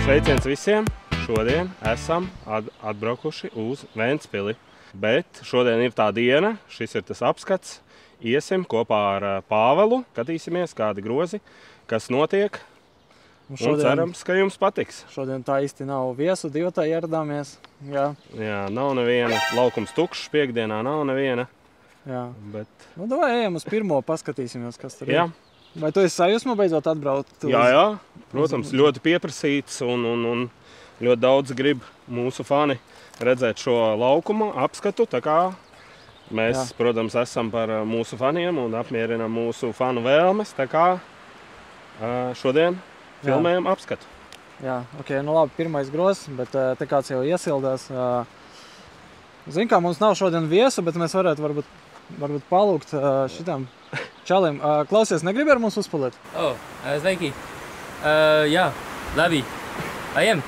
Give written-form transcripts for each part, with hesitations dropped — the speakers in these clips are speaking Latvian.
Sveiciens visiem! Šodien esam atbraukuši uz Ventspili. Bet šodien ir tā diena, šis ir tas apskats. Iesim kopā ar Pāvelu, skatīsimies kādi grozi, kas notiek. Un cerams, ka jums patiks. Šodien tā īsti nav viesu, divatā ieradāmies. Jā, nav neviena. Laukums tukšs, piekdienā nav neviena. Jā. Bet... Nu, davai ejam uz pirmo, paskatīsimies, kas tur ir. Vai tu esi sajūsmā beidzot atbraukt? Jā. Protams, ļoti pieprasīts un ļoti daudz grib mūsu fani redzēt šo laukumu apskatu. Tā kā mēs, protams, esam par mūsu faniem un apmierinam mūsu fanu vēlmes. Tā kā šodien filmējam apskatu. Jā, ok, nu labi, pirmais grozs, bet te kāds jau iesildās. Zin kā, mums nav šodien viesu, bet mēs varētu varbūt palūgt šitam čalim. Klausies, negribi ar mums uzpaliet? Sveiki. Jā, labi. Ejam?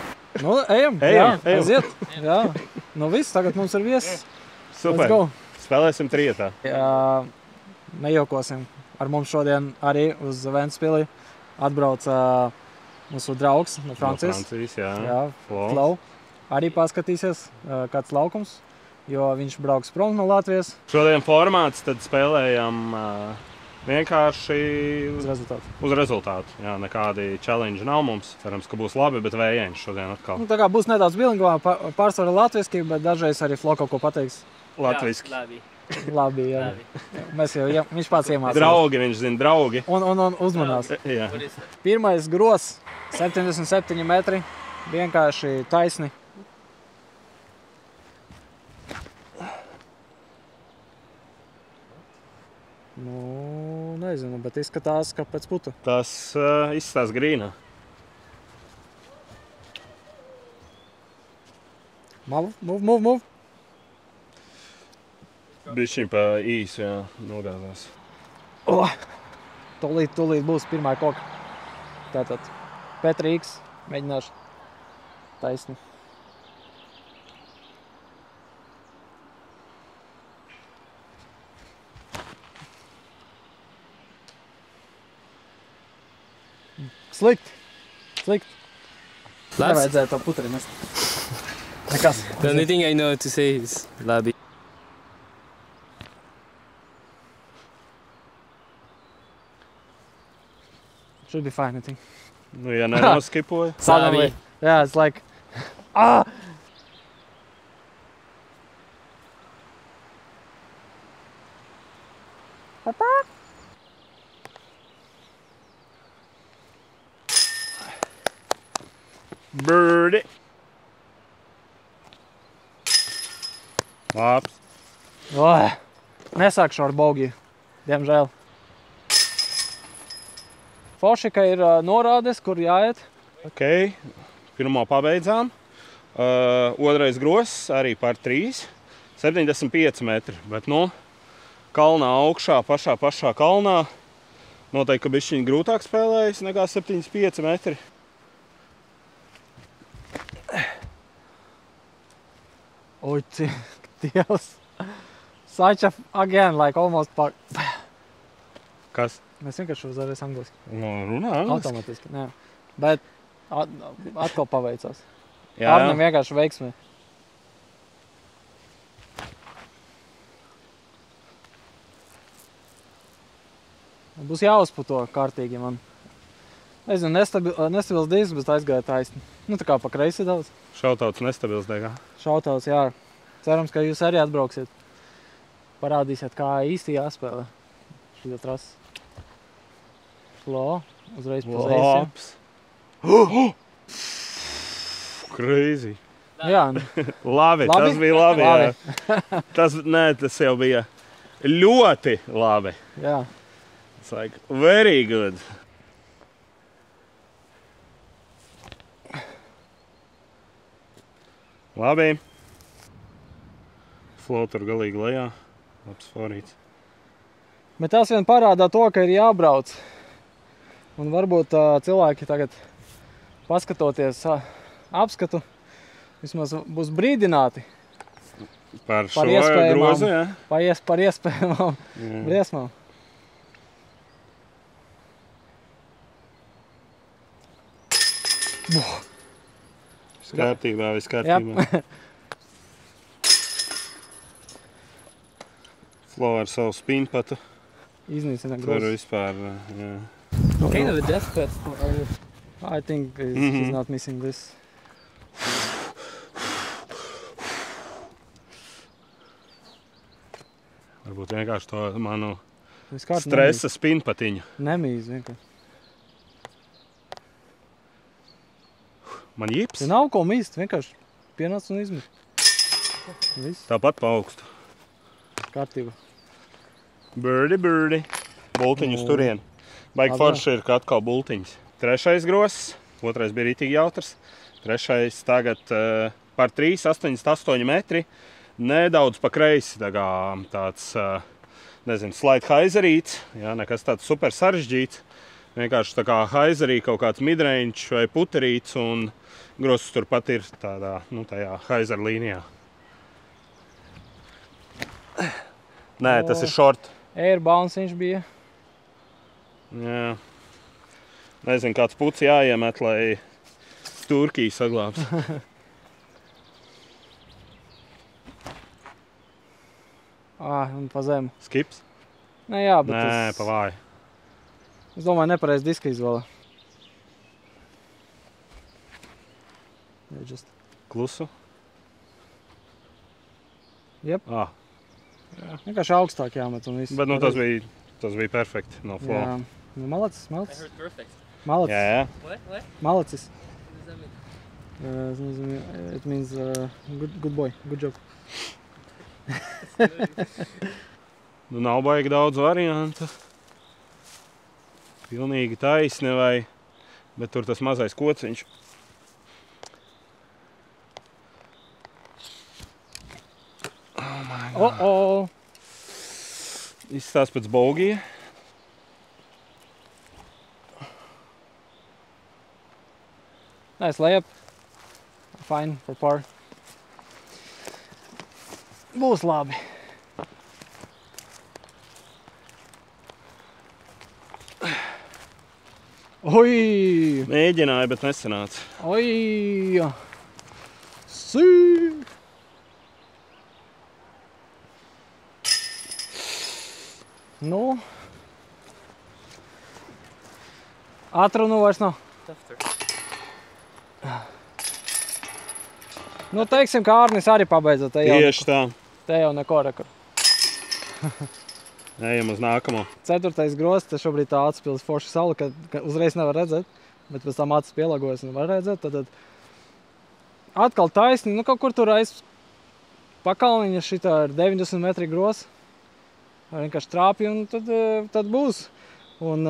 Nu, ejam. Aiziet. Jā. Nu viss, tagad mums ir viesis. Super. Let's go. Spēlēsim trietā. Nejokosim. Ar mums šodien arī uz Ventspili atbrauc mūsu draugs no Francijas. No Francijas, jā. Jā, Flau. Arī paskatīsies kāds laukums, jo viņš brauks prom no Latvijas. Šodien formāts, tad spēlējam vienkārši uz rezultātu. Jā, nekādi challenge nav mums. Cerams, ka būs labi, bet vējiens šodien atkal. Nu, tā kā būs nedaudz bilingvā, pārsvarā latviski, bet dažreiz arī Flau kaut ko pateiks. Latviski. Jā, labi. Labi, jā. Mēs jau, viņš pats iemācās. Draugi, viņš zina, draugi. Un uzmanās. Jā. Pirmais gross, 77 metri, vienkārši taisni. Nu, nezinu, bet izskatās, ka pēc putu. Tas izskatās grīnā. Move. Bišķiņ pa īsu, jā, nogāzās. Tūlīt būs pirmā koka. Tātad Petrīks, mēģināšu taisni. Slikt. Nevajadzēja to putri mest. Nekas. The only thing I know to say is labi. Should be fine, I think. Nu, ja nenoskipoja. Suddenly. Yeah, it's like... Papa? Birdie. Labs. Nesākšu ar Bogiju, diemžēl. Forši, ka ir norādes, kur jāiet. Ok, pirmo pabeidzām. Otrais gross arī par 3. 75 metri, bet nu, kalnā augšā, pašā kalnā. Noteikti, ka bišķiņ grūtāk spēlējas nekā 75 metri. Oi, Dievs. Such again, like almost... Kas? Mēs vienkārši uzvarēs angliski. Nu, runā angliski. Automatiski, jā. Bet atkal paveicās. Jā. Arnim vienkārši veiksmē. Būs jāuzputo kārtīgi man. Nezinu, nestabils disks, bet aizgāja taisni. Nu, tā kā pa kreisi daudz. Šautauts nestabils degā. Šautauts, jā. Cerams, ka jūs arī atbrauksiet. Parādīsiet, kā īsti jāspēlē. Šī trasa. Flo, uzreiz pozīcija. Crazy. Jā. Labi, tas bija labi, jā. Tas jau bija ļoti labi. Jā. It's like very good. Labi. Flo tur galīgi lejā. Labs favorīts. Bet tas vien parādā to, ka ir jābrauc. Un varbūt cilvēki tagad, paskatoties apskatu, vismaz būs brīdināti par šo grozu, jā? Par iespējamām briesmām. Viss kārtībā. Flo ar savu spinpatu. Iznīcina Tur grozu. vispār, jā. Kind of a death pet. I think he's not missing this. Varbūt vienkārši to manu Viss kārtībā. stresa spinpatiņu. Nemīz vienkārši. Man jips. Te nav ko mīst, vienkārši pienāc un izmet. Viss Tāpat pa augstu. kārtībā. Birdi. Bultiņus turien. Baigi Labi. forši ir, ka atkal bultiņas. Trešais gross, otrais bija rītīgi jautrs. Trešais tagad par 3,88 metri. Nedaudz pa kreisi tāds, nezinu, slide haizerīts. Jā, nekas tāds super sarežģīts. Vienkārši tā kā haizerī kaut kāds midrange vai puterīts un gross turpat ir tādā, tajā haizer līnijā. Nē, tas ir short. Air bounce viņš bija. Jā. Nezinu, kāds puts jāiemet, lai Turkiju saglābs. Un pa zemu. Skips? Nē, jā, bet Nē, pa vāju. es domāju, nepareiz diska izvēle. Just... Klusu? Jep. Vienkārši augstāk jāmet un viss. Bet tas bija perfekti no flow. Jā. Malacis. I heard perfect. Malacis. Jā. What? Malacis. What does that mean? It means good boy, good job. Nav baigi daudz variantu. Pilnīgi taisni vai, bet tur tas mazais kociņš. Oh. Izstās pēc bogija. Nice layup. Fine for par. Būs labi. Oi! Mēģināju, bet nesanāca. Oi! Sī! Nu. Atrunu vairs nav. After. Nu, teiksim, ka Ārnis arī pabeidza. Tieši tā. Te jau neko rekur. Ejam uz nākamo. 4. grosts, te šobrīd tā atspils forša saule, ka uzreiz nevar redzēt, bet pēc tam acis pielāgojas un var redzēt. Tad atkal taisni, nu kaut kur tur aiz pakalniņa šitā ir 90 metri grosts. Vienkārši trāpi un tad būs. Un,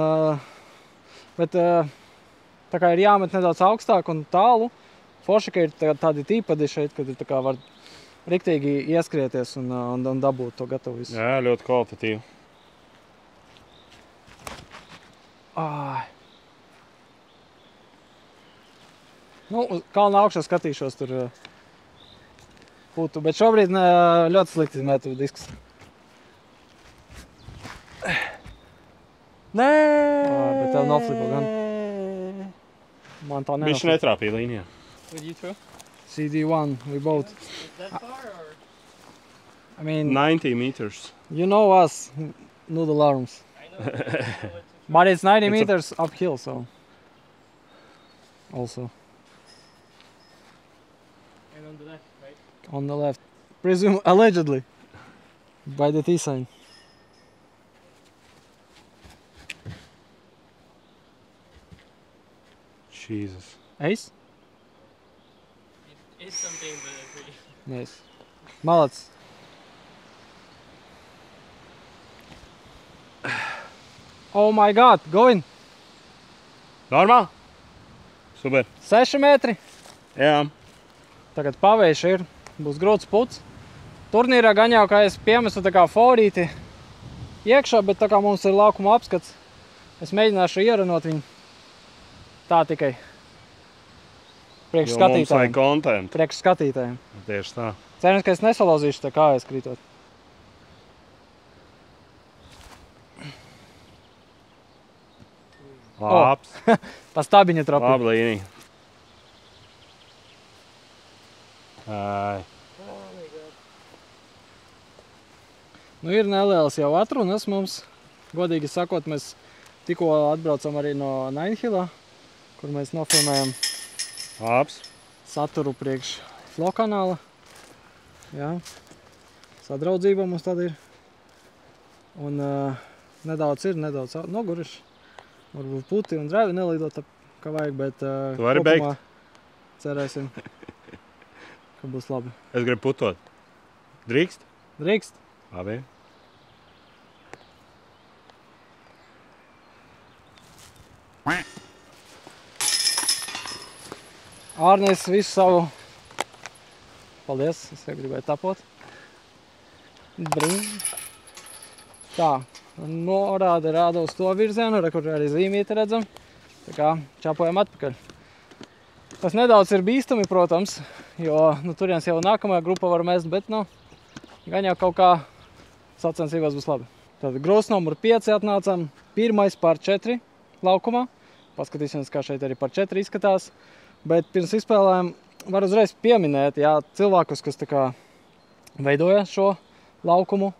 bet tā kā ir jāmet nedaudz augstāk un tālu, forši, ka ir tādi tīpadi šeit, kad ir tā kā var riktīgi ieskrieties un dabūt to gatavu visu. Jā, ļoti kvalitatīvi. Nu, uz kalna augšā skatīšos tur putu, bet šobrīd ļoti slikti metu diskus. Nē! Bet tev noflipo gan. Man tā Viņš nenoflipo. netrāpīja līnijā. With you too? CD1, we both. Is that far or? I mean, 90 meters. you know us, noodle arms. I know. But it's 90 It's a- meters uphill, so. Also, And on the left, right? on the left. Presume, allegedly. By the T sign. Jesus. Ace? It is something, but really. Nice. Malac. Oh my god, go in. Normāli? Super. 6 metri. Jā. Tagad pavējš ir. Būs grūts puts. Turnīrā gan jau, kā es piemesu tā kā forīti iekšā, bet tā kā mums ir laukuma apskats, es mēģināšu ieranot viņu tā tikai. Priekš Jo mums vajag skatītājiem. content. Priekš skatītājiem. Tieši tā. Cerams, ka es nesalauzīšu tā kājas krītot. Labs. Pa stabiņa trapu. Labi līnija. Ai. Oh my god. Nu, ir nelielas jau atrunas mums. Godīgi sakot, mēs tikko atbraucam arī no Nainhila, kur mēs nofilmējam Labs. saturu priekš Flow kanāla. Jā. Sadraudzība mums tad ir. Un nedaudz noguriši. Varbūt puti un drēvi nelīdot, kā vajag, bet Tu vari beigt? Cerēsim, ka būs labi. Es gribu putot. Drīkst? Drīkst? Labi. Ārnis visu savu... Paldies, es jau gribēju tapot. Bring. Tā, norāda rāda uz to virzienu, kur arī zīmīti redzam. Tā kā čapojam atpakaļ. Tas nedaudz ir bīstami, protams, jo turienes jau nākamajā grupa var mest, bet gan jau kaut kā sacensībās būs labi. Tad grozs numur 5 atnācam, pirmais par 4 laukumā. Paskatīsimies, kā šeit arī par 4 izskatās. Bet pirms izspēlēm var uzreiz pieminēt, cilvēkus, kas tā kā veidoja šo laukumu.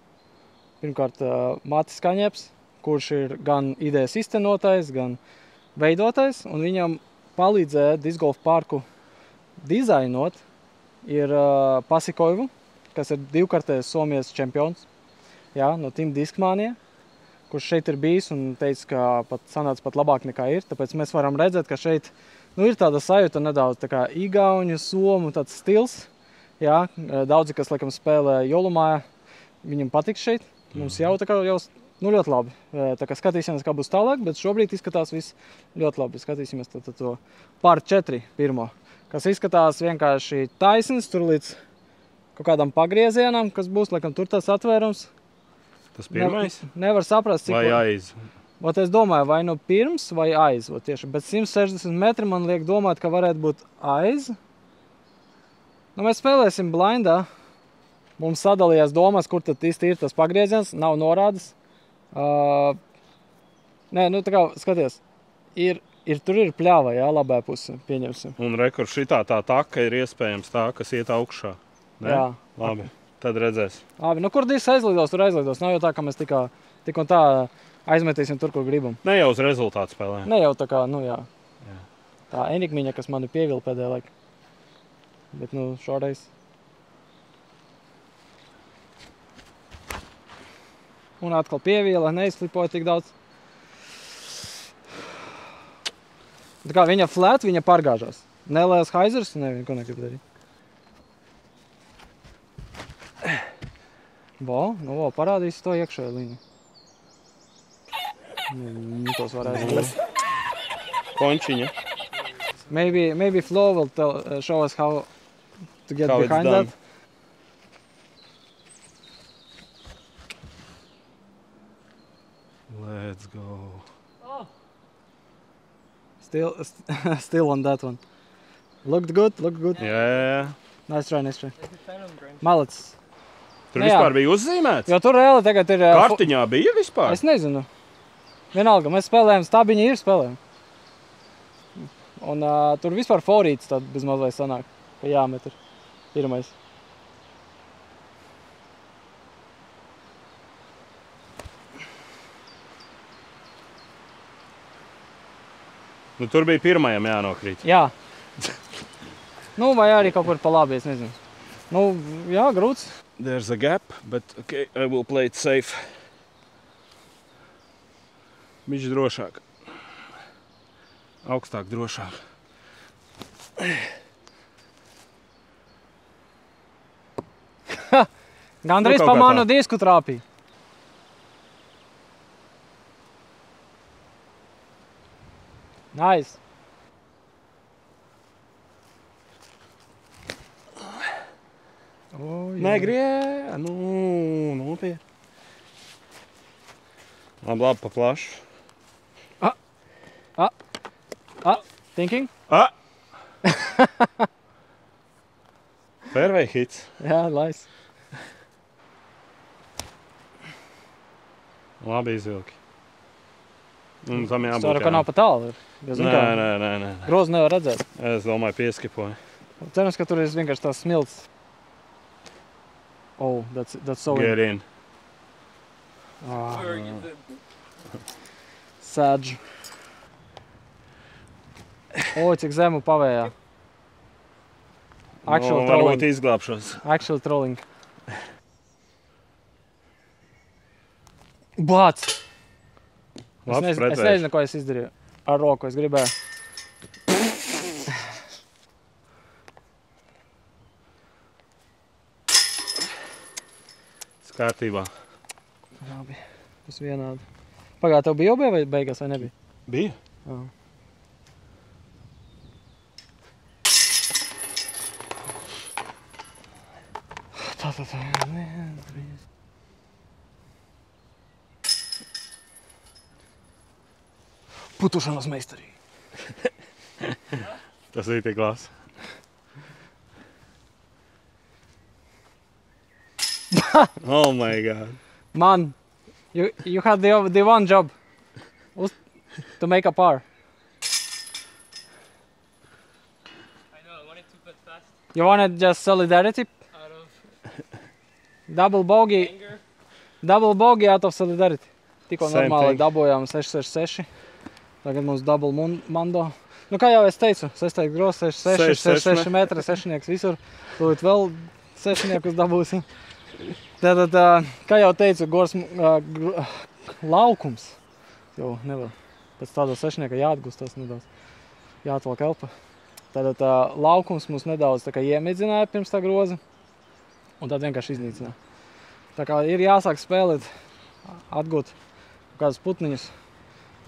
Pirmkārt, Mātis Kaņeps, kurš ir gan idejas iztenotais, gan veidotais, un viņam palīdzēja discgolf parku dizainot, ir Pasikoivu, kas ir 2-kartais Somijas čempions, no Team Discmania, kurš šeit ir bijis un teica, ka sanāca pat labāk nekā ir. Tāpēc mēs varam redzēt, ka šeit ir tāda sajūta nedaudz tā kā igauņu, somu tāds stils. Daudzi, kas laikam spēlē Jolumā, viņam patiks šeit. Mums jau tā kā ļoti labi. Tā kā skatīsimies, kā būs tālāk, bet šobrīd izskatās viss ļoti labi. Skatīsimies to par 4 pirmo, kas izskatās vienkārši taisns, tur līdz kaut kādam pagriezienam, kas būs, laikam, tur tas atvērums. Tas pirmais? Nevar saprast, cik... Vai aiz? Ot, es domāju, vai nu pirms vai aiz. Tieši, bet 160 metri man liek domāt, ka varētu būt aiz. Mēs spēlēsim blindā. Mums sadalījās domās, kur tad īsti ir tas pagrieziens. Nav norādes. Nē, tā kā, skaties, tur ir pļāva, labā puse, pieņemsim. Un rekur šitā tā taka ir iespējams tā, kas iet augšā. Ne? Jā. Labi, tad redzēs. Labi, kur dīs aizlidos, tur aizlidos. Nav jau tā, ka mēs tik un tā aizmetīsim tur, kur gribam. Ne jau uz rezultātu spēlējam. Ne jau tā kā, jā. Tā enigmiņa, kas mani pievila pēdējā laika. Bet, šoreiz. Un atkal pievīla, neizflipoja tik daudz. Tā kā viņa flat, viņa pārgāžās. Nelējas haizers, neko negrib darīt. Parādīs to iekšējo līniju. Tos var aizliet. Končiņa. Maybe Flo will show us how to get behind that. Let's go. Oh, Still on that one. Looked good. Jā. Nice try. there's a phantom branch. Malacis. Tur Nu jā. vispār bija uzzīmēts? Jo tur reāli tagad ir... Kartiņā bija vispār? Es nezinu. Vienalga, mēs spēlējam, stabiņi ir spēlējam. Un tur vispār forīts tad bezmaz vai sanāk, ka jāmet ir pirmais. Tur bija pirmajam jānokrīt. Jā. Vai arī kaut kur pa labi, es nezinu. Jā, grūts. There's a gap, but okay, I will play it safe. Bišķi drošāk. Augstāk drošāk. Gandrīz kaut pa kā manu tā. disku trāpīja. Nice. Negrie, nopietni. Labi, pa plašu. Thinking? Fairway hits. Jā, nice. Labi izvilki. Un tam jābūt. Ceru, ka nav pa tālu. Nē. Grozu nevar redzēt. Es domāju, pieskipoju. Cerams, ka tur ir vienkārši tās smilts. Oh, that's so Get in. Where are you then? Sēdž. O, cik zemu pavējā. Actual Nu, trolling. varbūt izglābšos. Actual trolling. Bāc! Es nezinu, ko es izdarīju. Ar roku es gribēju. Kārtībā. Labi, tas vienādi. Pagā, tev bija OB vai beigās vai nebija? Bija? Jā. Tā. Putušanas meistarī. Tas ir tik klās. Oh my god. Man, you had the one job to make a par. I know, I wanted to put fast You wanted just solidarity? out of Double bogey out of solidarity. Tikko Same normāli thing. dabojām 666. Tagad mums double mando. Nu, kā jau es teicu, 6 gros, 66, 66 metri, sešnieks visur. Tūlīt vēl sešniekus dabūsim. Tātad, kā jau teicu, laukums. Jo nevar. Pēc tāda sešnieka jāatgūstas nedaudz. Jāatvalk elpa. Tātad laukums mums nedaudz tā kā iemidzināja pirms tā groza. Un tad vienkārši iznīcināja. Tā kā ir jāsāk spēlēt, atgūt kādus putniņus.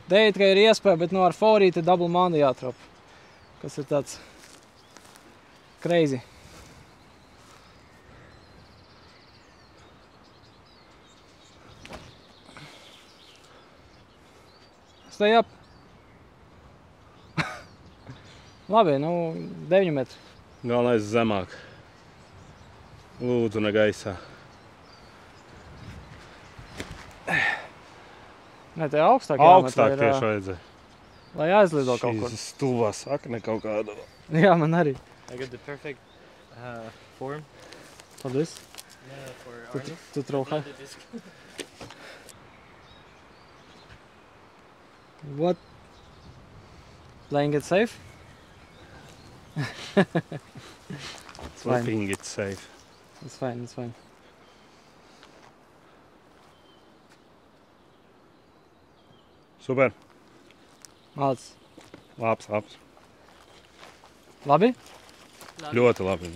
Deit, ka ir iespēja, bet ar forīti double manda jātrop. Kas ir tāds crazy. Stay up. Labi, 9 metri. Galvenais zemāk. Lūdzu, ne gaisā. Nē, te augstāk Augstāk jāmet, tieši vajadzēja. lai aizlido kaut kur. Šīs stulvā sakne kaut kāda. Jā, man arī. I got the perfect form Paldies. for Arnie. Tu trauhai. The disc. What? Playing it safe? Flipping it safe. It's fine. Super. Malc. Labs. Labi? Ļoti labi.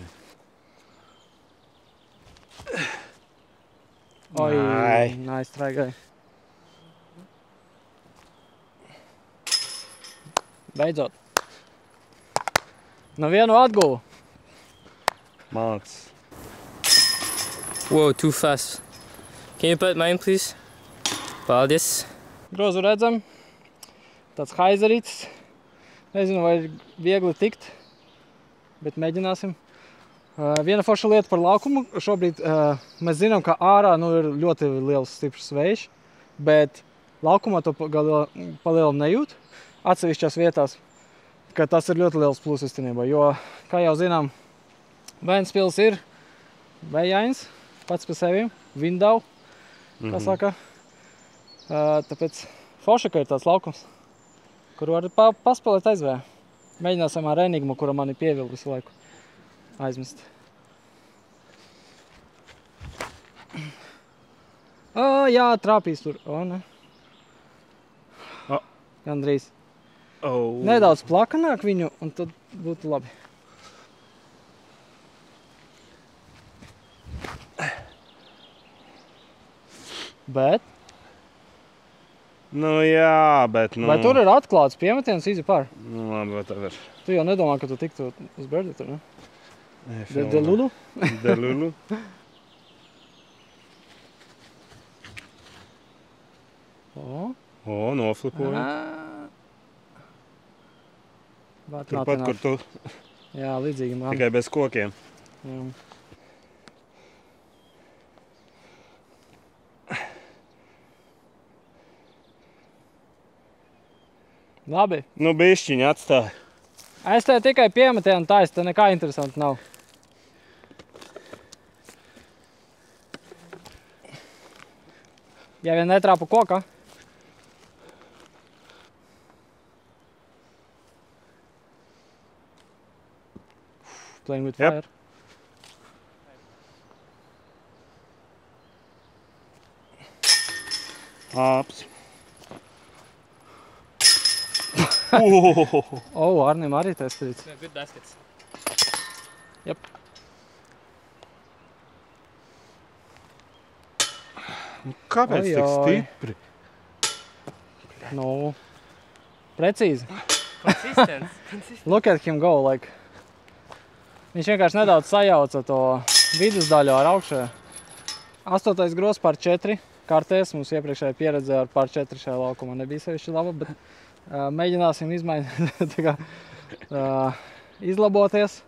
Oi, Nai. nice try, guy. Beidzot. No vienu atguvu. Māc. Whoa, too fast. Can you put mine, please? Paldies. Grozu redzam. Tāds haizerītis. Nezinu, vai ir viegli tikt, bet mēģināsim. Viena forša lieta par laukumu. Šobrīd mēs zinām, ka ārā ir ļoti liels stiprs vējš, bet laukumā to palielam nejūt. Atsevišķās vietās, ka tas ir ļoti liels plus īstenībā, jo, kā jau zinām, Vēnspils ir vējains, pats par sevi, window, kā saka. Tāpēc forša, ka ir tāds laukums, kur var paspēlēt aizvējā. Mēģināsim ar Enigmu, kura mani pievil visu laiku aizmest. Jā, trāpīs tur. Ne. Gandrīz. Nedaudz plakanāk viņu, un tad būtu labi. Bet? Nu jā, bet Vai tur ir atklāts piemetiens easy par? Nu labi, vai tev ir? Tu jau nedomā, ka tu tiktu uz birdie tur, ne? Nē, Delulu? Delulu. O, noflipoja. Turpat, kur tu. Jā, līdzīgi man. Tikai bez kokiem. Jā. Labi. Nu, bišķiņi atstāja. Es te tikai piemetienu taisa, te nekā interesanti nav. Ja vien netrāpa kokā. Playing with fire. Aps. Arnim arī testīts. Yeah, good baskets. Yep. Kāpēc tik stipri? Nu, precīzi. Consistent. Look at him go, like. Viņš vienkārši nedaudz sajauca to vidusdaļu ar augšējo. 8. gros par 4 kārtēs. Mums iepriekšējā pieredze ar par 4 šajā laukumā nebija sevišķi laba, bet mēģināsim izmainīt, izlaboties.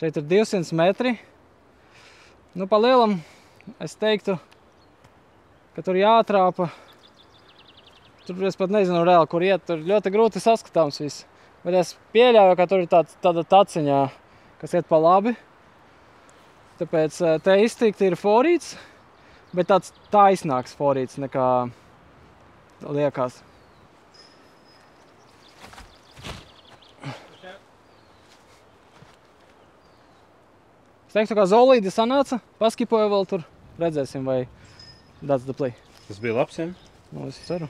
Šeit ir 200 metri. Nu, pa lielam es teiktu, ka tur jāatrāpa. Tur es pat nezinu reāli, kur iet. Tur ļoti grūti saskatāms viss. Bet es pieļauju, ka tur ir tāda taciņā, kas iet pa labi. Tāpēc te iztikti ir forīts, bet tāds taisnāks forīts nekā liekas. Es teiktu, kā Zolīdi sanāca, paskipoja vēl tur. Redzēsim, vai that's the play. Tas bija labs, ja? Nu, es ceru.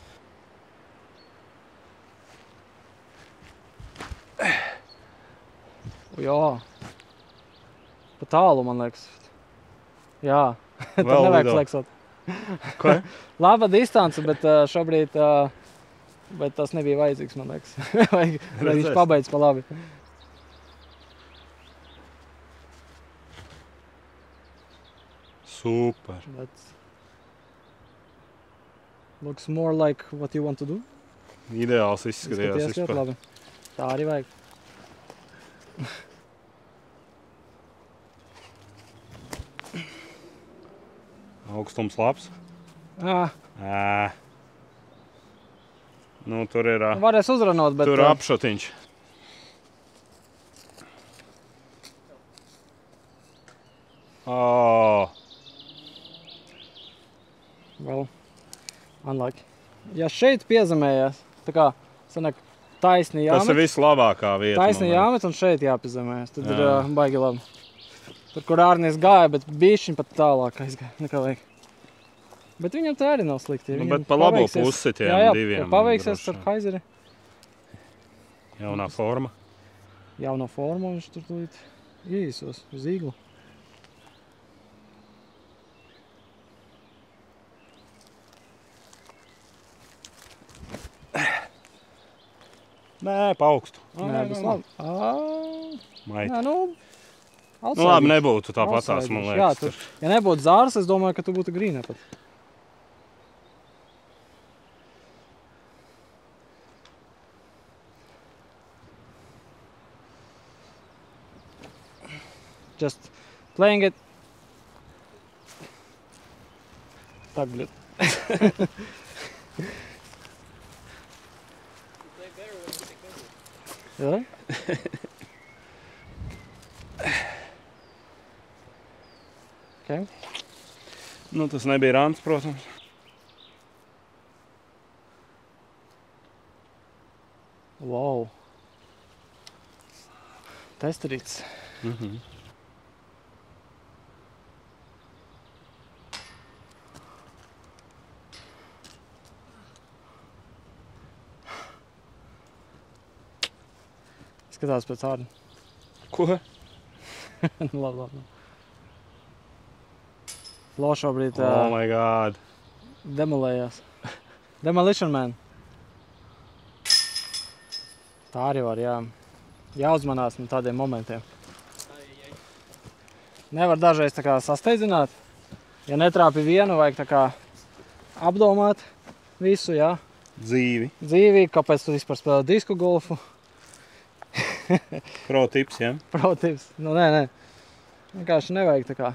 Jā. Pa tālu, man liekas. Jā. Tad Vēl nevajag lido. fleksot. Ko? Laba distance, bet šobrīd bet tas nebija vajadzīgs, man liekas. Vajag, lai viņš pabeidz pa labi. Super. That looks more like what you want to do. Ideāls izskatījās Izskaties ļoti vispār. labi. Tā arī vajag. Augstums labs. Jā, Nu, tur ir, varēs uzrunot, bet tur apšotiņš. Well, unlucky. Ja šeit piezemējās, tā kā sanāk taisni Tas ir jāmet, vislabākā vieta. taisni jāmet un šeit jāpiezemējās, tad ir baigi labi. Tur, kur Ārnis gāja, bet bišķiņ pat tālāk aizgāja, nekā vajag. Bet viņam tā arī nav slikti. Nu, Viņam bet pa labo paveiksies- pusi tiem jā, diviem ja paveiksies droši ar vien. Haizeri, Jaunā forma. jauna forma, viņš tur tūlīt ieisos uz īglu. Nē, pa augstu. Nē, tas labi. Mait. Nē, nu, Nu, labi, nebūtu tāpatās, man outsideris. liekas. Jā, tur, ja nebūtu zārs, es domāju, ka tu būtu grīnē pat. Just playing it. Так, блядь. Really? Okay. Nu, tas nebija rāns, protams. Wow. Testerīts. Skatās pēc ārna. Ko? Labi. Flo šobrīd Oh my god. demolējās. Demolition Man. Tā arī var, jā. Jāuzmanās no tādiem momentiem. Nevar dažreiz tā kā sasteidzināt. Ja netrāpi vienu, vajag tā kā apdomāt visu, jā. Dzīvi. Dzīvīgi, kāpēc tu vispār spēlē disku golfu. Pro tips, ja? Protams. Nu, nē. Vienkārši nevajag tā kā.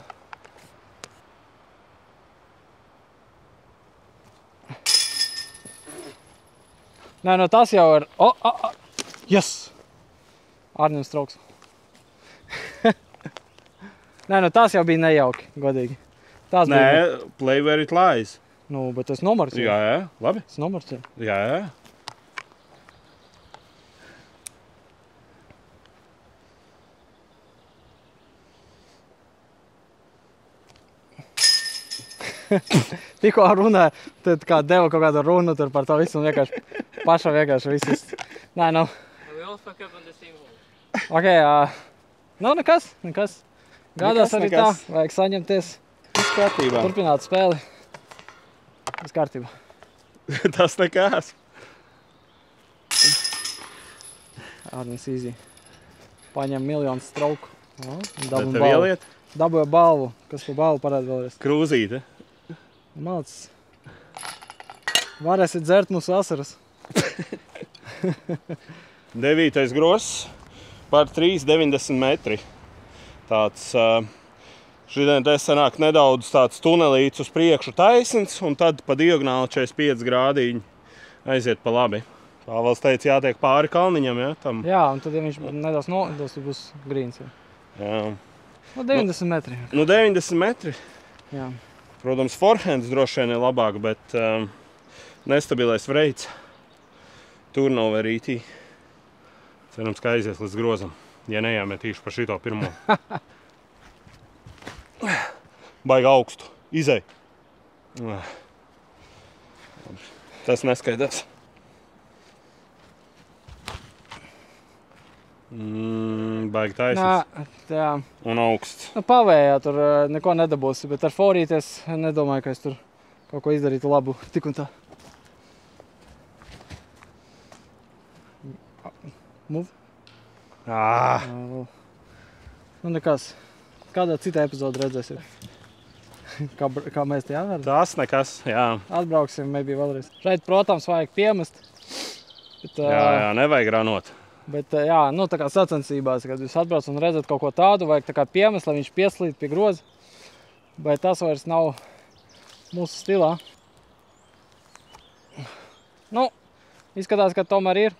Nē, no tas jau ir... Yes! Arnim strauks. Nē, nu tās jau bija nejauki, godīgi. Tās Nē, bija... play where it lies. Nu, bet tas numurs jau. Jā, labi. Tas numurs jau. Jā. Tikko runāja, tad kā deva kaut kādu runu tur par to visu un vienkārši paša vienkārši viss. Nē, nu. We all fuck up on the same hole. Ok, nu nekas. Gādās arī nekas. tā, vajag saņemties, Viss kārtībā. turpināt spēli. Viss kārtībā. Tas nekas. Arnis easy. Paņem miljonu strauku. Bet tev ieliet Dabūja balvu. Kas pa balvu parāda vēlreiz? krūzīte. Malcis. Varēsiet dzert mūsu asaras. 9. gross par 3,90 metri. Tāds šodien te sanāk nedaudz tāds tunelīts uz priekšu taisns un tad pa diagonāli 45 grādiņi aiziet pa labi. Pāvils teica, jātiek pāri kalniņam, ja? Tam. Jā, un tad, ja viņš nedaudz nodos, tad būs grīns. Jā. Nu, 90 metri. Nu, 90 metri. Jā. Protams, forehands droši vien ir labāk, bet nestabilais vreids. Turnover ītī. Cerams, ka aizies līdz grozam, ja nejāmetīšu par šito pirmo. Baigi augstu. Izej. Tas neskaidrs. Baigi taisnīgs. Jā. Un augsts. Nu, pavējā tur neko nedabūsi, bet ar forīti es nedomāju, ka es tur kaut ko izdarītu labu tik un tā. Move. Nu nekas. Kādā citā epizodē redzēsim. kā mēs te jāvēr. Tas nekas, jā. Atbrauksim, maybe vēlreiz. Šeit, protams, vajag piemest. Bet, Jā, nevajag ranot. Bet, jā, nu tā kā sacensībās, kad jūs atbrauc un redzat kaut ko tādu, vajag tā kā piemest, lai viņš pieslīd pie groza. Bet tas vairs nav mūsu stilā. Nu, izskatās, ka tomēr ir.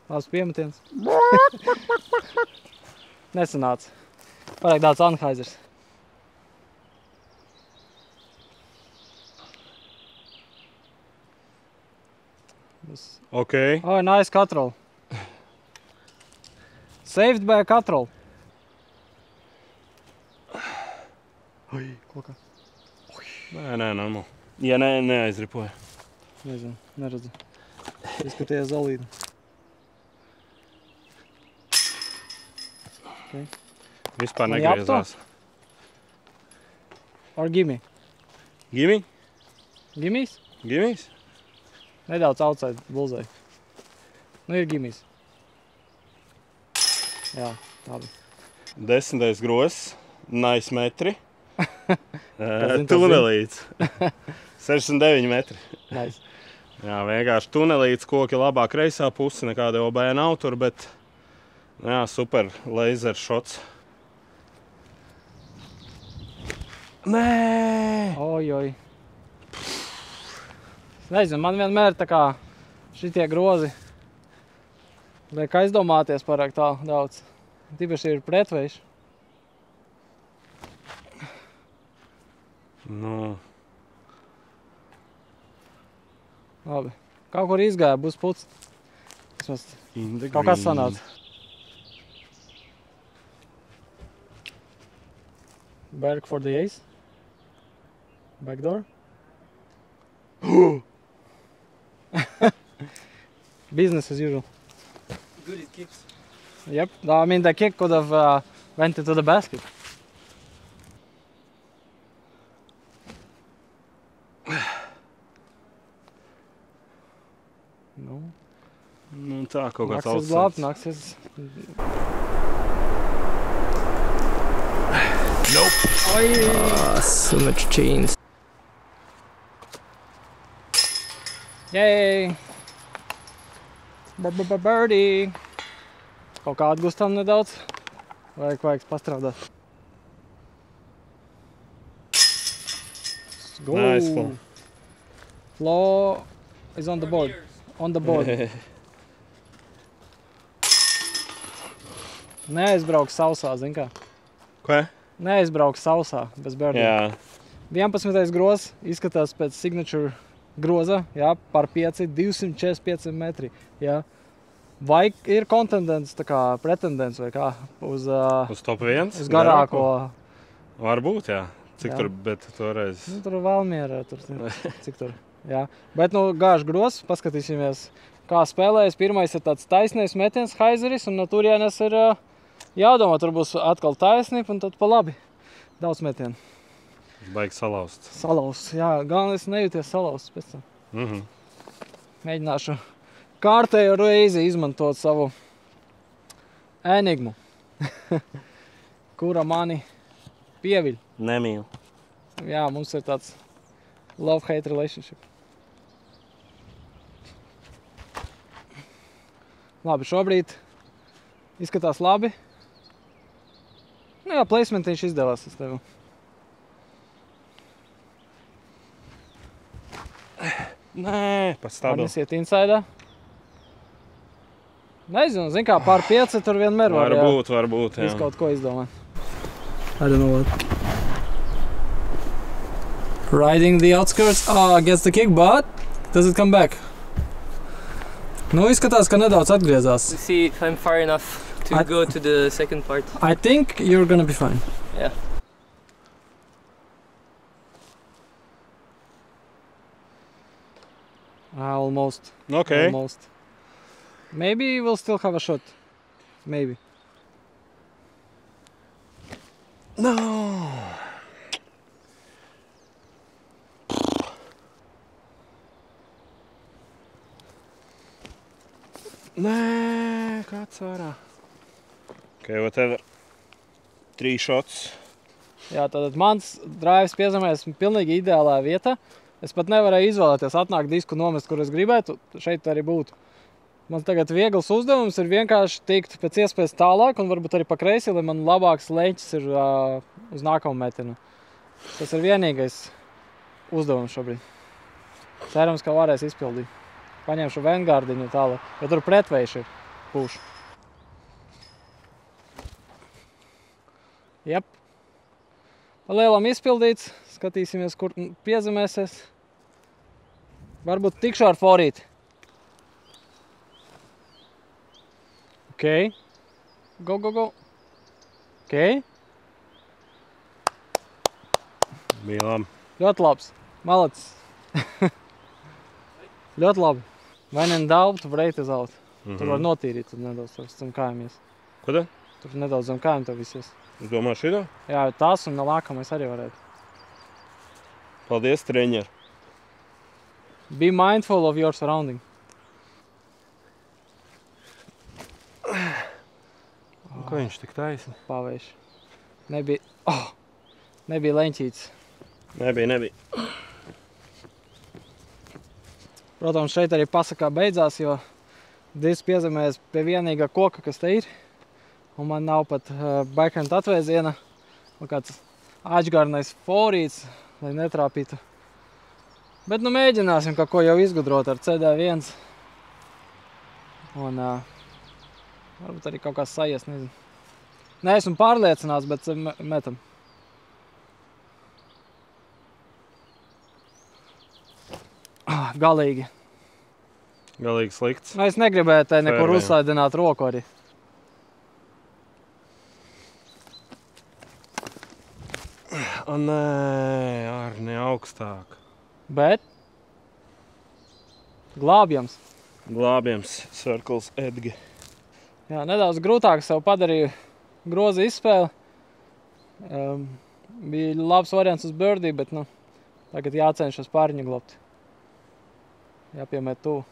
Labs piemetiens. Nesanāca. Pārāk daudz Anheizers. Ok. Oh, nice control. Saved by a control. Oi, kokā. Nē, nav. Ja neaizripoja. Nezinu, neredzu. Izskaties zolīdu. Okay. Vispār Man negriezās. Or gimme. Gimme? Gimmies? Gimmies? Nedaudz outside bullseye. Nu, ir gimmies. Jā, labi. 10. gross, nice metri. zin, Tunelīts. 69 metri. Nice. Jā, vienkārši tunelīts, koki labā kreisā puse, nekāda OB nav tur, bet jā, super laser shots. Nē! Ojoj. Nezinu, man vienmēr tā kā šitie grozi liek aizdomāties pārāk tā daudz. Tīpaši ir pretvējš. Nu. Labi. Kaut kur izgāja, būs puts. Kaut kas sanāca. Berg for the ace. Backdoor. Business as usual. Good, it keeps. Yep. I mean, the kick could have went into the basket. No. Nu, tā kaut kāds Naksis glābt, naksis. Oh, so much chains. Yay! Birdie! Kaut kā atgustam nedaudz. Vajag pastrādāt. Go! Nice flow. Flow is on the board. On the board. Neaizbrauks sausā, zin kā. Ko? Neaizbrauks sausā, bez birdī. Jā. 11. grozs izskatās pēc signature groza, jā, par 5, 245 metri, jā. Vai ir kontendents, tā kā pretendents vai kā, uz top 1? uz garāko? Varbūt, jā. Cik Jā. tur, bet toreiz? Nu, tur Valmiera, tur, cik tur, jā. Bet, nu, gāž groz, paskatīsimies, kā spēlējas. Pirmais ir tāds taisnais metiens, Haizeris, un no turienes ir jādomā, tur būs atkal taisni, un tad pa labi. Daudz metienu. Baigi salauzt. Salauzt, jā, galvenais nejūties salauzt pēc tam. Mhm. Mēģināšu kārtējo reizi izmantot savu enigmu, kura mani pieviļ. Nemīlu. Jā, mums ir tāds love-hate relationship. Labi, šobrīd izskatās labi. Nu jā, placementiņš izdevās uz tevi. Nē, pats stabil. Iesiet insaidā. Nezinu, zin kā, pār 5 tur vienmēr var, jā. Varbūt, jā. Visu kaut ko izdomāt. I don't know what. Riding the outskirts, gets the kick, but does it come back? Nu, izskatās, ka nedaudz atgriezās. Let's see if I'm far enough to go to the second part. I think you're gonna be fine. Yeah. Almost. Okay. Almost. Maybe we'll still have a shot. Maybe. No. Nē, kāds ārā. Okay, whatever. 3 shots. Jā, tātad mans drives piezemēs pilnīgi ideālā vietā. Es pat nevarēju izvēlēties atnākt disku nomest, kur es gribētu. Šeit arī būtu. Man tagad viegls uzdevums ir vienkārši tikt pēc iespējas tālāk un varbūt arī pa kreisi, lai man labāks leņķis ir uz nākamu metienu. Tas ir vienīgais uzdevums šobrīd. Cerams, ka varēs izpildīt. Paņemšu Vanguardiņu tālāk, jo tur pretvējš ir pušu. Jep. Palielam izpildīts. Skatīsimies, kur piezemēsies. Varbūt tikšu ar forīti. Ok. Go, go, go. Ok. Mīlam. Ļoti labs. Malacis. Ļoti labi. When in doubt, break is out. Tur var notīrīt, tur nedaudz zem kājamies. Ko tā? Tur nedaudz zem kājiem tev visies. Es domāju šitā? Jā, tās un nākamais arī varētu. Paldies, treņer. Be mindful of your surrounding. Ko viņš tik taisni? Pavējš. Nebija leņķīts. Nebija. Protams, šeit arī pasakā beidzās, jo disks piezemējas pie vienīgā koka, kas te ir. Un man nav pat backhand atvēziena. Un kāds āķgarnais forīts, lai netrāpītu. Bet nu mēģināsim kaut ko jau izgudrot ar CD1. Un varbūt arī kaut kā sajies, nezinu. Nē, esmu pārliecināts, bet metam. Galīgi. Galīgi slikts. Nu, es negribēju te nekur Fairway. uzslaidināt roku arī. Nē, arī ne augstāk. Bet glābjams. Glābjams, Circles Edge. Jā, nedaudz grūtāk sev padarīju groza izspēli. Bija labs variants uz birdie, bet nu, tagad jācenšas pārņu globt. Jāpiemēt tuvu.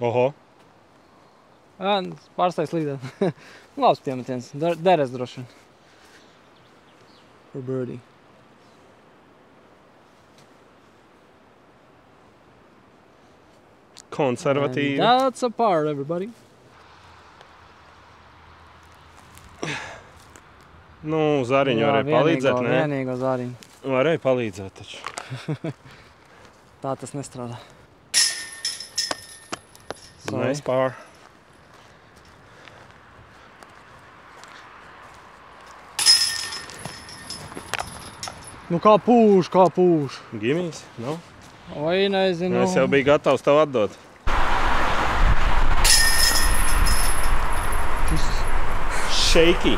Oho. Jā, pārstājas līdēt. Labs piemetiens. Deres droši vien. For birdie. Konservatīvi. And that's a par, everybody. Nu, Zariņu varēja palīdzēt, ne? Vienīgo Zariņu. Varēja palīdzēt taču. Tā tas nestrādā. Nice par. Nu kā pūš, kā pūš. Gimijs? No? Oi, nezinu. Es jau biju gatavs tev atdot. Shaky.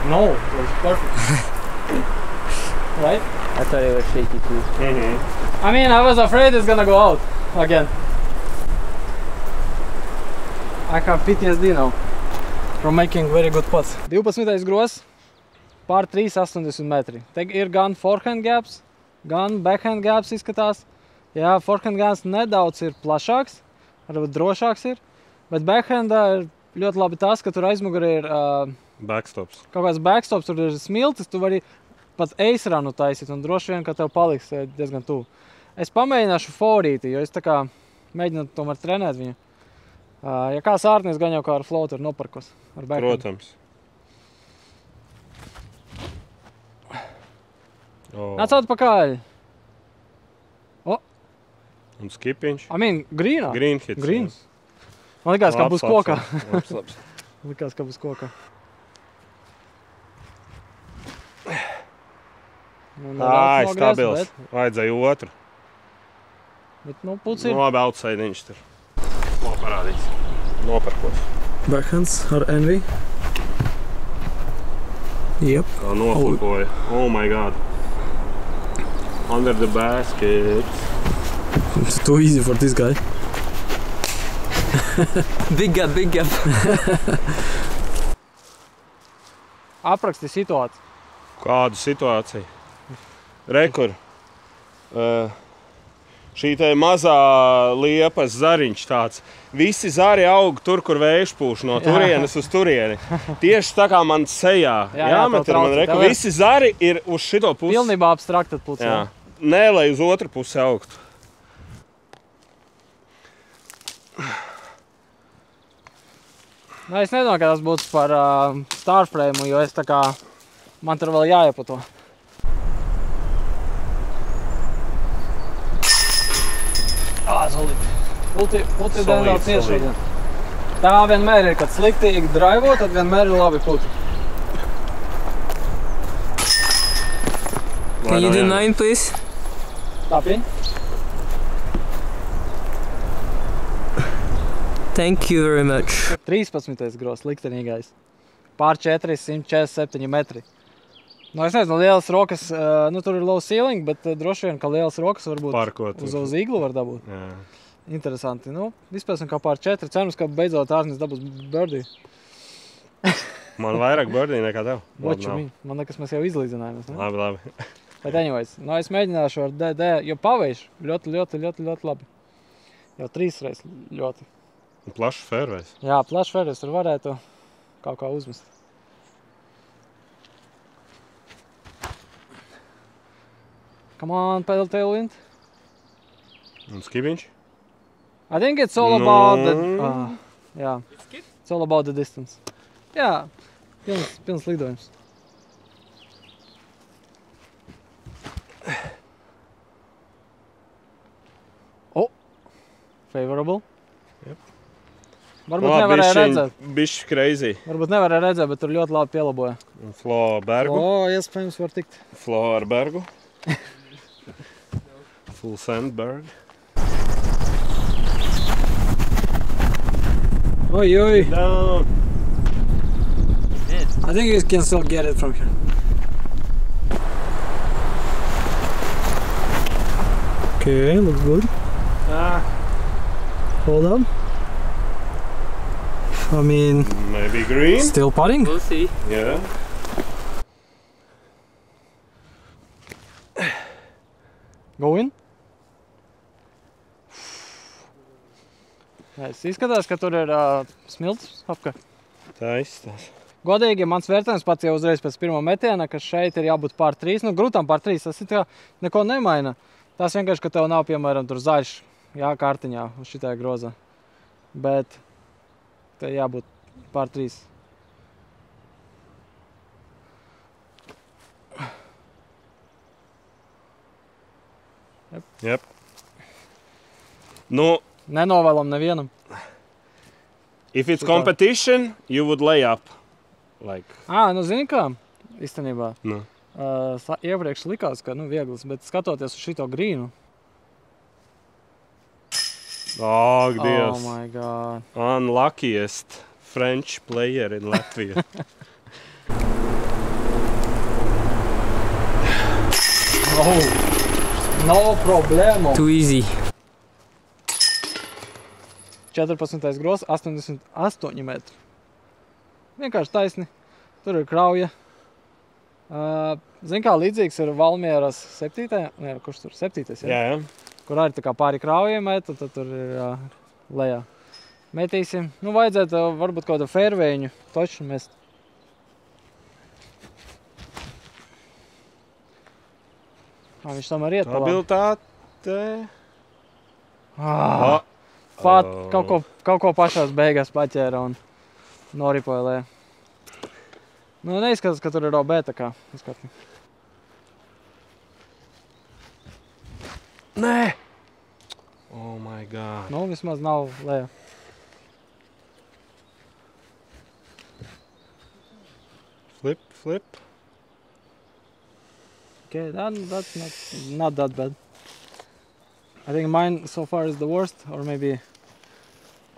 No, it was perfect. Right? I thought it was shaky too. I mean, I was afraid it's gonna go out again. I have PTSD now from making very good putts. 12. grozs, par 3,80 metri. Te ir gan forehand gaps, gan backhand gaps izskatās. Jā, forehand gaps nedaudz ir plašāks, varbūt drošāks ir, bet backhandā ir ļoti labi tas, ka tur aizmugurē ir Backstops. kaut kāds backstops, tur ir smiltis, tu vari pat ace-runu taisīt un droši vien, ka tev paliks diezgan tuvu. Es pamēģināšu forīti, jo es tā kā mēģinu tomēr trenēt viņu. Ja kā sārtnis, gan jau kā ar floateru noparkos. Ar backhand. Protams. Nāc atpakaļ. Un skipiņš. I mean, grīnā. Green hits. Grīns. Man likās, ka būs kokā. Labs. Likās, ka būs kokā. Ai, stabils. Vajadzēja otru. Bet, nu, puts ir. Nu, labi, outside-iņš tur. Parādīs. Noparkos. Backhands ar Envy. Yep. Kā nopakoja. Oh my god. Under the basket. It's too easy for this guy. Big gap, big gap. Apraksti situāciju. Kādu situāciju? Rekur. Šī te mazā liepas zariņš tāds. Visi zari aug tur, kur vējš pūš no turienes uz turieni. Tieši tā kā man sejā. Jāmet ir man rekur. Visi zari ir uz šito pusi. Pilnībā abstraktat pusi. Jā. Nē, lai uz otru pusi augtu. Nu, es nedomāju, ka tas būtu par starframe, jo es tā kā, man tur vēl jāiepato. Solid. Puti daudz tieši. Tā vienmēr ir, kad sliktīgi draivo, tad vienmēr ir labi puti. Can you do 9, please? Tā pieņ? Thank you very much. 13. grozs, liktenīgais. Pār 447 metri. Nu, es nezinu, lielas rokas, nu tur ir low ceiling, bet droši vien, ka lielas rokas varbūt Parkot. uz iglu var dabūt. Jā. Interesanti. Nu, vispēc kā pār 4. Cerams, ka beidzot ārsnis dabūs birdie. Man vairāk birdie nekā tev. Boču viņu. Man liekas, mēs jau izlīdzinājāmies. Ne? Labi. Bet anyways, nu, es mēģināšu ar DD, jo paveišu ļoti labi. Jau 3 reizes ļoti. Plašs fairways. Jā, plašs fairways, tur varētu kaut kā uzmest. Come on, pedal tailwind. Un skibiņš? I think it's all about the... yeah. It's all about the distance. Jā, pilns lidojums. Oh, favorable. Yep. Varbūt nevarēja redzēt. Bišķi crazy. Varbūt nevarēja redzēt, bet tur ļoti labi pielaboja. Flo Bergu. Iespējams var tikt. Flo ar Bergu. Full Sandberg. Oi. Down. I think you can still get it from here. Okay, looks good. Hold on. I mean, Maybe green. still putting. We'll see. Yeah. Go in. Es izskatās, ka tur ir smilts apkārt. Tā izstās. Godīgi, mans vērtējums pats jau uzreiz pēc pirmā metiena, ka šeit ir jābūt pār 3. Nu, grūtām pār 3. Tas ir tā, neko nemaina. Tas vienkārši, ka tev nav, piemēram, tur zaļš, jā, kārtiņā uz šitā grozā. Bet te jābūt pār 3. Yep. Nu, Nenovēlam nevienam. If it's competition, you would lay up. Like, Nu zini kā, īstenībā. nu. Iepriekš likās, ka viegls, bet skatoties uz šito grīnu. Oh, Dievs. Oh my God. Unluckiest French player in Latvia. No problēmu. Too easy. 14. gros, 88 metri. Vienkārši taisni. Tur ir krauja. Zin kā līdzīgs ir Valmieras 7. Nē, kurš tur 7. Jā. Kur arī tā kā pāri kraujiem met, tad tur ir lejā. Metīsim. Nu, vajadzētu varbūt kaut kādu fairwayu toču mest. Viņš tomēr iet palā. Stabilitāte. Pat kaut ko pašās beigās paķēra un noripoja lejā. Nu, neizskatās, ka tur ir OB tā kā. Nē! Oh my God. Nu, vismaz nav lejā. Flip. Okay, that's not that bad. I think mine so far is the worst, or maybe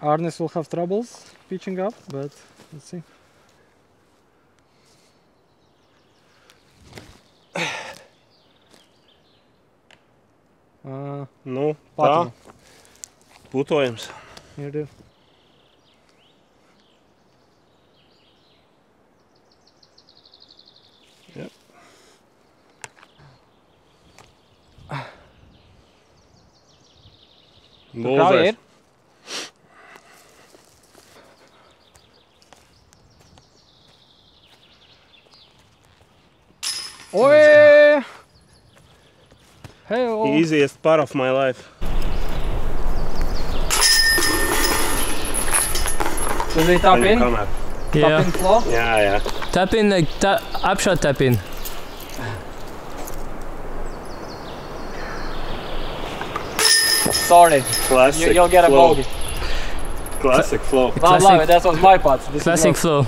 Arnis will have troubles pitching up, but let's see. Nu, Patru. tā. Putojums. Here do. Yep. Krauja ir? Oi! Hey, Easiest part of my life. Does he tap in? Kamēr. Tap in flow? Jā. Tap in, like, upshot tap in. Sorry, Classic you'll get a flow. bogey. Classic flow. Love it, that was my part. This Classic is flow.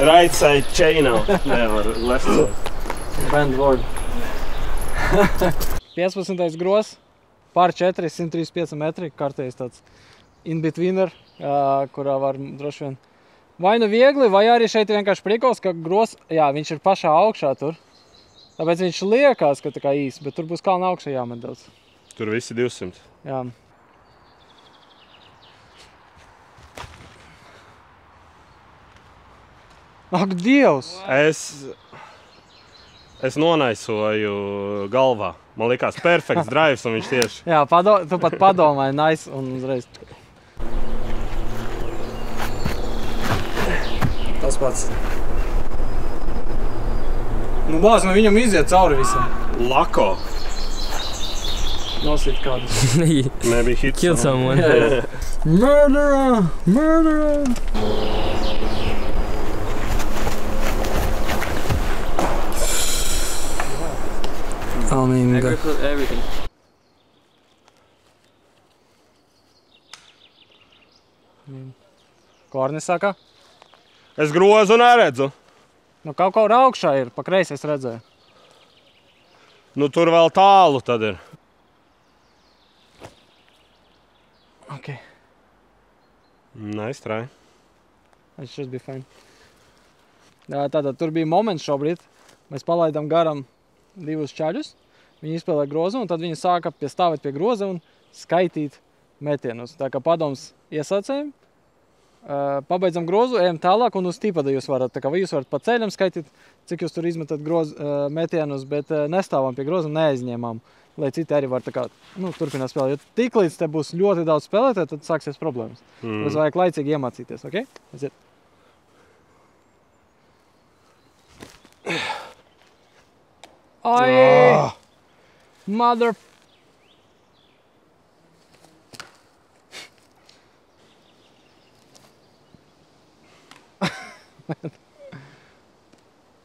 Right side chain out. Nevar, left side. Bend word. 15. gros, pār 4, 135 metri, kārtējs tāds in-betweener, kurā var droši vien vai nu viegli, vai arī šeit vienkārši prikals, ka gros, jā, viņš ir pašā augšā tur. Tāpēc viņš liekas, ka tā kā īs, bet tur būs kalna augšā jāmet daudz. Tur visi 200. Jā. Ak, Dievs! Es nonaisoju galvā. Man likās perfekts drives un viņš tieši. Jā, tu pat padomāji, nice un uzreiz. Tas pats. Nu, bāz, viņam iziet cauri visam. Lako. Nosit kādu. Maybe hit Kill someone. Murderer! Murderer! I mean, Everything. Ko Arnis saka? Es grozu neredzu. Nu, kaut kā augšā ir, pa kreisi es redzēju. Nu, tur vēl tālu tad ir. Ok. Nice try. It should be fine. Tātad tur bija moments šobrīd. Mēs palaidām garam 2 čaļus. Viņi izspēlē grozu un tad viņi sāka stāvēt pie groza un skaitīt metienus. Tā kā padoms iesācējiem. Pabeidzam grozu, ejam tālāk un uz tīpada jūs varat. Tā kā jūs varat pa ceļam skaitīt, cik jūs tur izmetat metienus, bet nestāvam pie groza un neaizņēmām. Lai citi arī var tā kā, turpināt spēlēt. Jo tiklīdz te būs ļoti daudz spēlētāju, tad sāksies problēmas. Mums vajag laicīgi iemācīties, ok? Aiziet. Ai! Mother...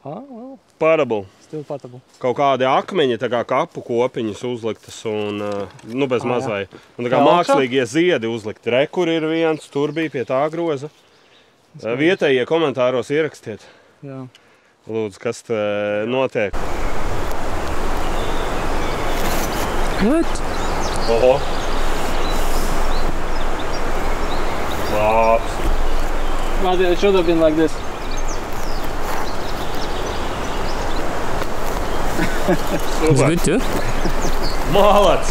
Well. Parable. Still potable. Kaut kādi akmeņi, tā kā kapu kopiņas uzliktas un, nu, bez mazai. Un tā kā Jā, mākslīgie ziedi uzlikti. Re, kur ir viens, tur bija pie tā groza. Vietējie komentāros ierakstiet. Jā. Lūdzu, kas te notiek? What? Oho. Labs. But it should have been like this. It's good too. Malac!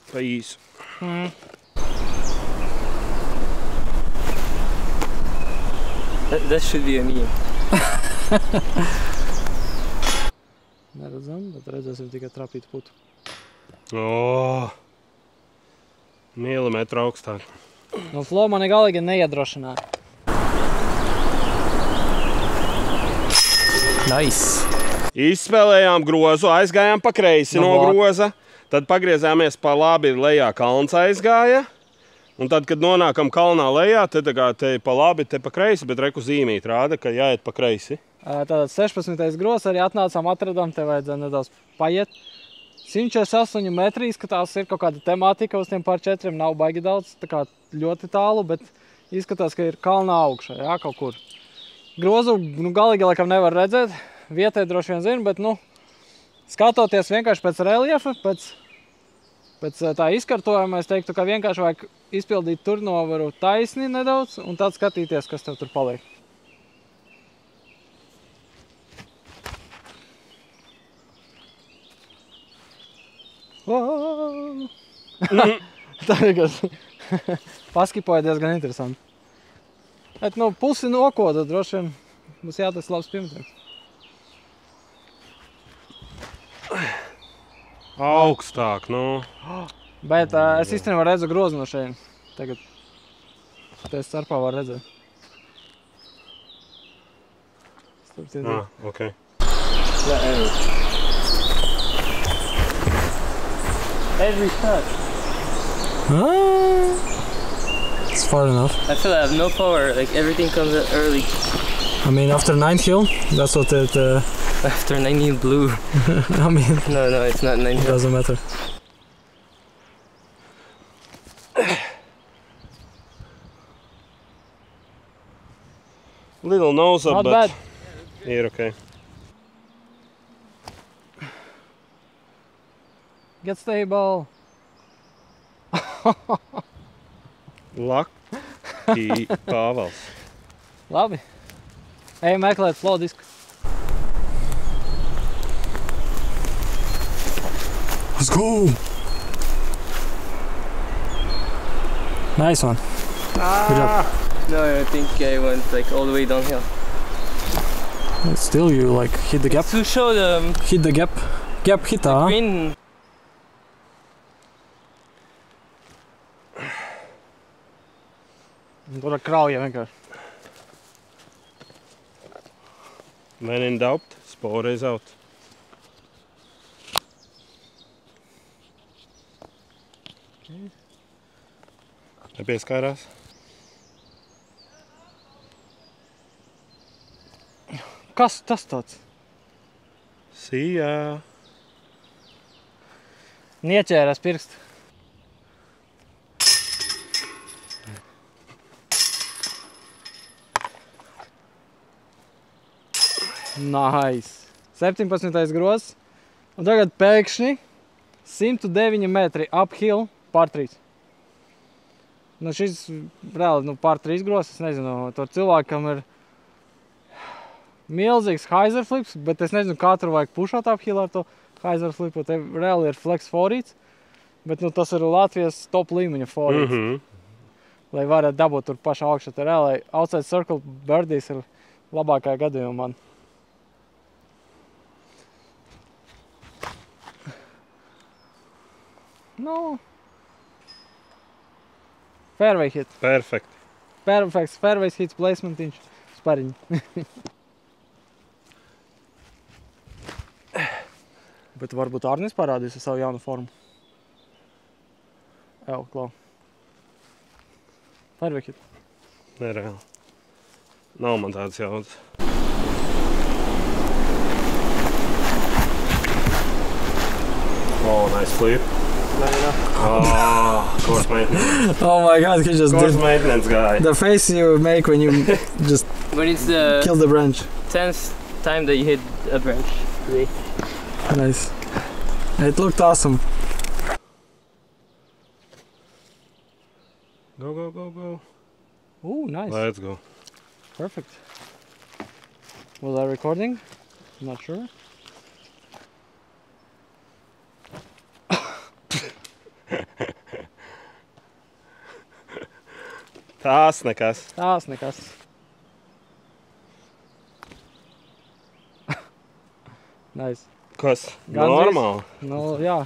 Pa īsu. That should be a meme. Neredzam, bet redzēsim tikai trapīt putu. Milimetru augstāk. Nu, Flo mani galīgi neiedrošināja. Nice. Izspēlējām grozu, aizgājām pa kreisi no vot. groza, tad pagriezāmies pa labi, lejā kalns aizgāja. Un tad, kad nonākam kalnā lejā, te pa labi, te pa kreisi, bet reku zīmīt rāda, ka jāiet pa kreisi. Tātad 16. gros arī atnācām, atradām, te vajadzēja nedaudz paiet. 148 metri izskatās, ir kaut kāda temātika uz tiem pār 4, nav baigi daudz, tā kā ļoti tālu, bet izskatās, ka ir kalnā augšā, jā, kaut kur. Grozu, nu, galīgi laikam nevar redzēt, vietai droši vien zinu, bet, nu, skatoties vienkārši pēc reliefa, pēc tā izkartojuma, es teiktu, ka vienkārši vajag izpildīt turnovaru taisni nedaudz un tad skatīties, kas tev tur paliek. Tā vienkārši paskipoja diezgan interesanti. Bet, nu, pusi nokoda droši vien mums jātas labs piemetiens. Augstāk, nu. Bet es īstenībā redzu grozu no šeit. Tagad te starpā var redzēt. Ok. Every shot. It's far enough. I feel I have no power. Like everything comes out early. I mean, after 9 hill, that's what it... After 19 blue. I mean, No, it's not 9 it doesn't matter. Little nose up, Not but bad. ir ok. Get stable. Lucky Pāvels. Labi. Ej meklēt flow disku. Let's go! Nice one. Good job. No, I think I went like all the way downhill. Still you like hit the gap. To show the Hit the gap. Gap hit, green. Tur ar krauja vienkārši. When in doubt, spore is out. Nepieskārās. Kas tas tāds? Sijā. Nieķērās pirkstu. Nice. 17. grozs. Un tagad pēkšņi 109 metri uphill pār 3. Nu šis reāli pār 3 grozs, es nezinu, tur cilvēkam ir milzīgs hyzer flips, bet es nezinu, kā tur vajag pušot uphill ar to hyzer flipu. Te reāli ir flex forīts, bet nu tas ir Latvijas top līmeņa forīts. Lai varētu dabūt tur pašā augšā. Te reāli outside circle birdies ir labākajā gadījumā man. Nu, fairway hit. Perfekt. Perfekts fairway hits placementiņš spariņi. Bet varbūt Arnis parādīs ar savu jaunu formu. Evo, klau. Perfect. Nereāli. Nav man tāds jaudas. Oh, nice flip. Oh, course maintenance. Oh my god, he just Course did maintenance guy. the face you make when you just But it's the kill the branch. 10th time that you hit a branch today. Nice. It looked awesome. Go, go, go, go. Oh, nice. Let's go. Perfect. Was I recording? Not sure. Tās nekas. Tās nekas. Nice. Kas? Gandrīz. Normāli. Nu, jā.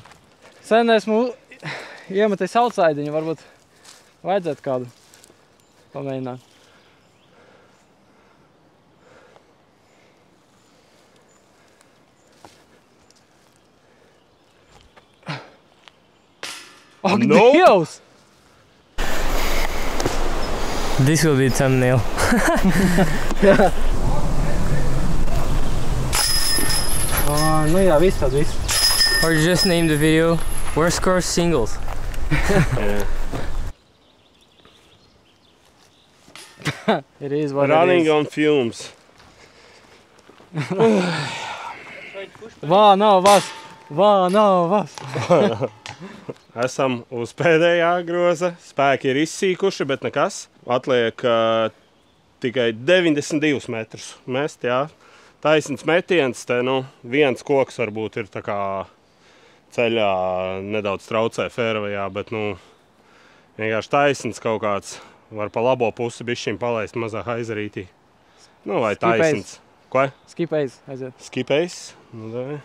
Sen esmu iemetis outsaidiņu, varbūt vajadzētu kādu pamēģināt. Ak, Nope. Dievs! This will be a thumbnail. Nu jā, viss tad viss. Or just name the video Worst Course Singles. Yeah. It is what Running it is. on fumes. Vā nav vas! Vā nav vas! Esam uz pēdējā groza. Spēki ir izsīkuši, bet nekas. Atliek tikai 92 metrus mest, jā. Taisns metiens, te viens koks varbūt ir tā kā ceļā nedaudz traucē fairwayā, bet vienkārši taisns kaut kāds var pa labo pusi bišķiņ palaist mazā haizerītī. Vai taisns. Ko? Skipējs, aiziet. Skipējs. Davai.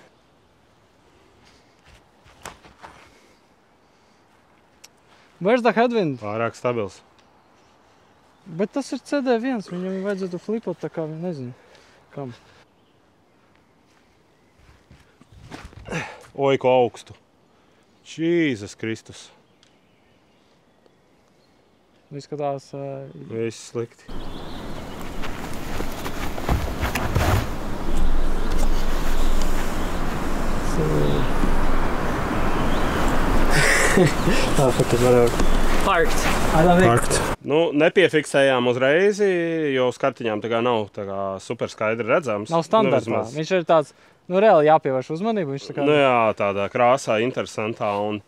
Where's the headwind? Pārāk stabils. Bet tas ir CD1, viņam vajadzētu flipot tā kā, nezinu, kam. Oi, ko augstu. Jēzus Kristus. Izskatās... Viss slikti. Parked. Parked. Nepiefiksējām uzreizi, jo uz kartiņām tā kā nav tā kā super skaidri redzams. Nav standartā. Viņš ir tāds, reāli jāpievērš uzmanību. Viņš tā kā... Jā, tādā krāsā interesantā. Un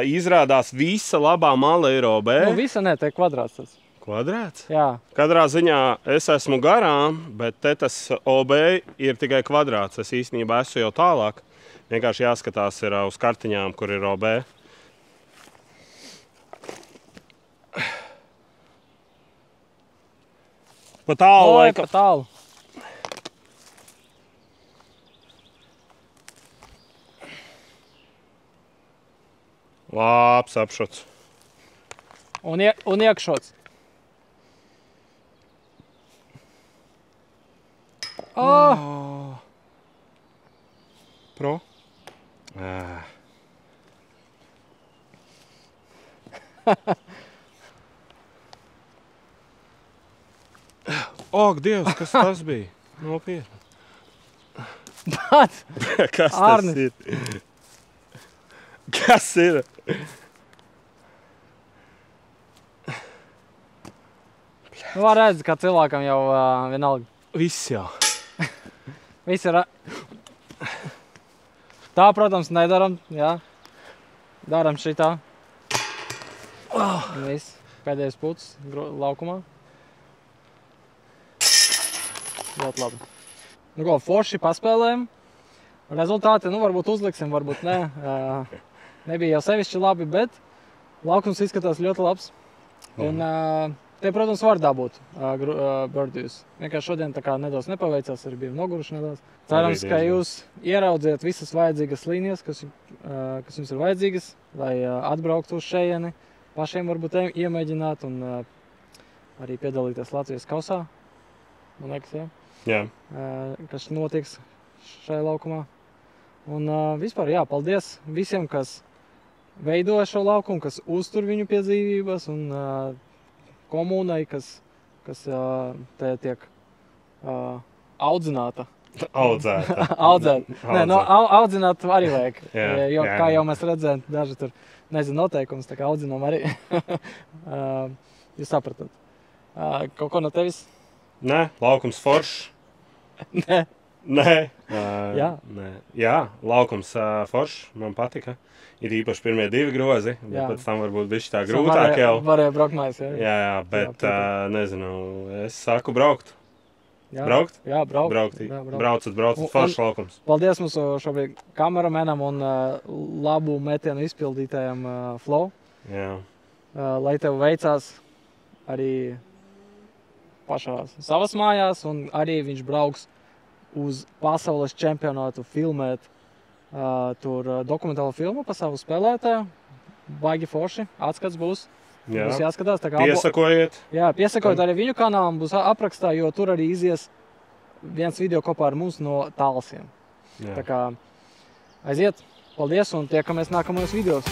izrādās visa labā mala ir OB. Visa ne, te kvadrāts tas. Kvadrāts? Jā. Katrā ziņā es esmu garām, bet te tas OB ir tikai kvadrāts. Es īstenībā esmu jau tālāk. Vienkārši jāskatās ir uz kartiņām, kur ir OB. Pa tālu, laikam. Pa tālu. Labs apšots. Un iekšots. Oh! Pro? Ak, Dievs, kas tas bija? Nopietni. Pats! Kas tas Arnis. ir? Kas ir? Var redzēt, ka cilvēkam jau vienalga. Viss jau. Viss ir... Tā, protams, nedaram, jā. Daram šitā. Viss. Pēdējais puts laukumā. Ļoti labi. Ko, forši paspēlējam. Rezultāti, varbūt uzliksim, varbūt ne. Nebija jau sevišķi labi, bet laukums izskatās ļoti labs. Un te, protams, var dabūt birdijus. Vienkārši šodien tā kā nedaudz nepaveicās, arī bijām noguruši nedaudz. Cerams, ka jūs ieraudziet visas vajadzīgas līnijas, kas jums ir vajadzīgas, lai atbrauktu uz šejieni, pašiem varbūt iemēģināt un arī piedalīties Latvijas kausā. Man liekas, jā. Jā. Kas notiks šajā laukumā. Un vispār, jā, paldies visiem, kas veidoja šo laukumu, kas uztur viņu pie dzīvības un komunai, kas te tiek audzināta. Audzēta. Nē, no, audzināt arī vajag. Jo, jā. kā jau mēs redzējām, daži tur nezinu noteikumus, tā kā audzinām arī. Jūs sapratat. Kaut ko no tevis? Nē, laukums foršs. Nē. Nē. Jā. Nē. Jā, laukums foršs. Man patika. Ir īpaši pirmie 2 grozi, bet Jā. pēc tam varbūt bišķi tā grūtāk jau. Varēja braukt mājās, jā. Jā, bet nezinu, es saku braukt. Jā. Braukt? Jā, braukt. Braucat, foršs laukums. Paldies mūsu šobrīd kameramenam un labu metienu izpildītājam Flow. Jā. Lai tev veicās arī pašās savas mājās, un arī viņš brauks uz pasaules čempionātu filmēt tur dokumentālu filmu par savu spēlētāju. Baigi forši, atskats būs. Jā. Būs jāskatās. Tā kā Piesakojiet. Jā, piesakojiet arī viņu kanālam, būs aprakstā, jo tur arī izies viens video kopā ar mums no Talsiem. Jā. Tā kā aiziet, paldies un tiekamies nākamajos videos.